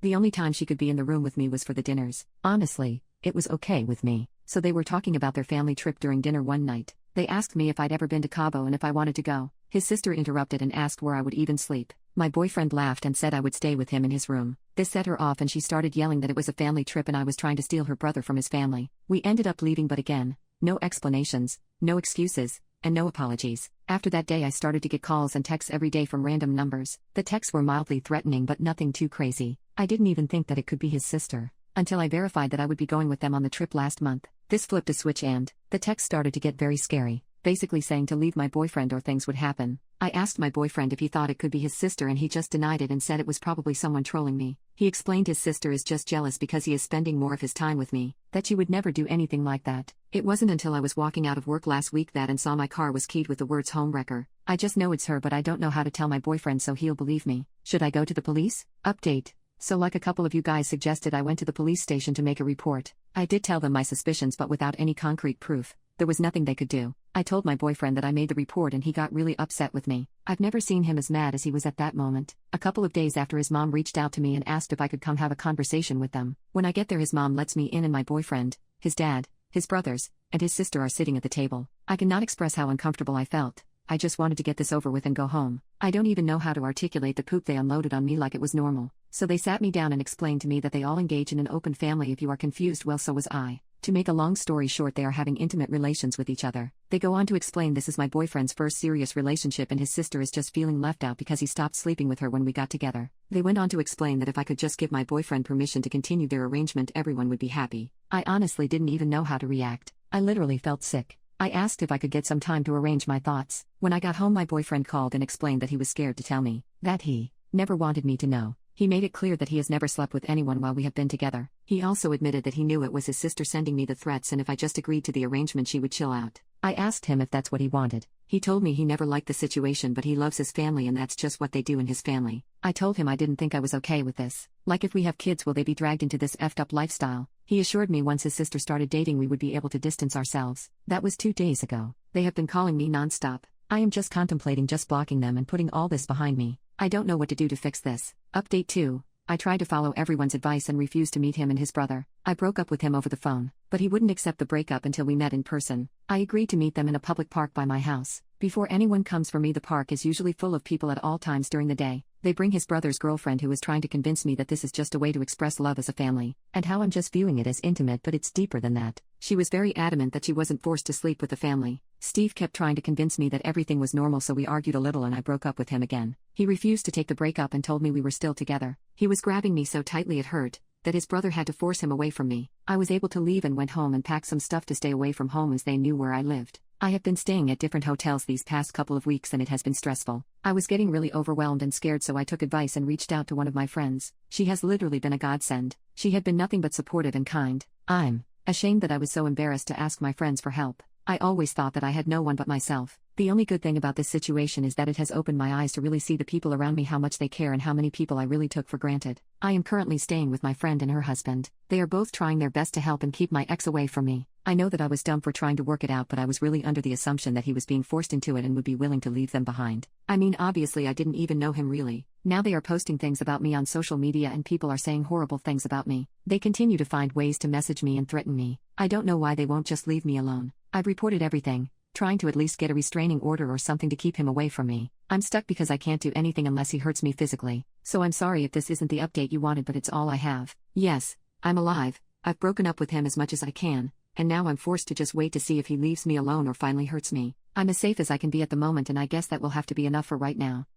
The only time she could be in the room with me was for the dinners. Honestly, it was okay with me. So they were talking about their family trip during dinner one night. They asked me if I'd ever been to Cabo and if I wanted to go. His sister interrupted and asked where I would even sleep. My boyfriend laughed and said I would stay with him in his room. This set her off and she started yelling that it was a family trip and I was trying to steal her brother from his family. We ended up leaving, but again, no explanations, no excuses, and no apologies. After that day I started to get calls and texts every day from random numbers. The texts were mildly threatening but nothing too crazy. I didn't even think that it could be his sister, until I verified that I would be going with them on the trip last month. This flipped a switch and the text started to get very scary, basically saying to leave my boyfriend or things would happen. I asked my boyfriend if he thought it could be his sister and he just denied it and said it was probably someone trolling me. He explained his sister is just jealous because he is spending more of his time with me, that she would never do anything like that. It wasn't until I was walking out of work last week that and saw my car was keyed with the words homewrecker. I just know it's her, but I don't know how to tell my boyfriend so he'll believe me. Should I go to the police? Update. So like a couple of you guys suggested, I went to the police station to make a report. I did tell them my suspicions but without any concrete proof. There was nothing they could do. I told my boyfriend that I made the report and he got really upset with me. I've never seen him as mad as he was at that moment. A couple of days after, his mom reached out to me and asked if I could come have a conversation with them. When I get there, his mom lets me in and my boyfriend, his dad, his brothers, and his sister are sitting at the table. I cannot express how uncomfortable I felt. I just wanted to get this over with and go home. I don't even know how to articulate the poop they unloaded on me like it was normal. So they sat me down and explained to me that they all engage in an open family. If you are confused, well, so was I. To make a long story short, they are having intimate relations with each other. They go on to explain this is my boyfriend's first serious relationship and his sister is just feeling left out because he stopped sleeping with her when we got together. They went on to explain that if I could just give my boyfriend permission to continue their arrangement, everyone would be happy. I honestly didn't even know how to react. I literally felt sick. I asked if I could get some time to arrange my thoughts. When I got home, my boyfriend called and explained that he was scared to tell me, that he never wanted me to know. He made it clear that he has never slept with anyone while we have been together. He also admitted that he knew it was his sister sending me the threats and if I just agreed to the arrangement she would chill out. I asked him if that's what he wanted. He told me he never liked the situation but he loves his family and that's just what they do in his family. I told him I didn't think I was okay with this. Like, if we have kids, will they be dragged into this effed up lifestyle? He assured me once his sister started dating we would be able to distance ourselves. That was 2 days ago. They have been calling me nonstop. I am just contemplating just blocking them and putting all this behind me. I don't know what to do to fix this. Update 2. I tried to follow everyone's advice and refused to meet him and his brother. I broke up with him over the phone, but he wouldn't accept the breakup until we met in person. I agreed to meet them in a public park by my house. Before anyone comes for me, the park is usually full of people at all times during the day. They bring his brother's girlfriend who is trying to convince me that this is just a way to express love as a family, and how I'm just viewing it as intimate, but it's deeper than that. She was very adamant that she wasn't forced to sleep with the family. Steve kept trying to convince me that everything was normal, so we argued a little and I broke up with him again. He refused to take the breakup and told me we were still together. He was grabbing me so tightly it hurt, that his brother had to force him away from me. I was able to leave and went home and packed some stuff to stay away from home as they knew where I lived. I have been staying at different hotels these past couple of weeks and it has been stressful. I was getting really overwhelmed and scared, so I took advice and reached out to one of my friends. She has literally been a godsend. She had been nothing but supportive and kind. I'm ashamed that I was so embarrassed to ask my friends for help. I always thought that I had no one but myself. The only good thing about this situation is that it has opened my eyes to really see the people around me, how much they care and how many people I really took for granted. I am currently staying with my friend and her husband. They are both trying their best to help and keep my ex away from me. I know that I was dumb for trying to work it out, but I was really under the assumption that he was being forced into it and would be willing to leave them behind. I mean, obviously I didn't even know him really. Now they are posting things about me on social media and people are saying horrible things about me. They continue to find ways to message me and threaten me. I don't know why they won't just leave me alone. I've reported everything, trying to at least get a restraining order or something to keep him away from me. I'm stuck because I can't do anything unless he hurts me physically. So I'm sorry if this isn't the update you wanted, but it's all I have. Yes, I'm alive. I've broken up with him as much as I can, and now I'm forced to just wait to see if he leaves me alone or finally hurts me. I'm as safe as I can be at the moment, and I guess that will have to be enough for right now.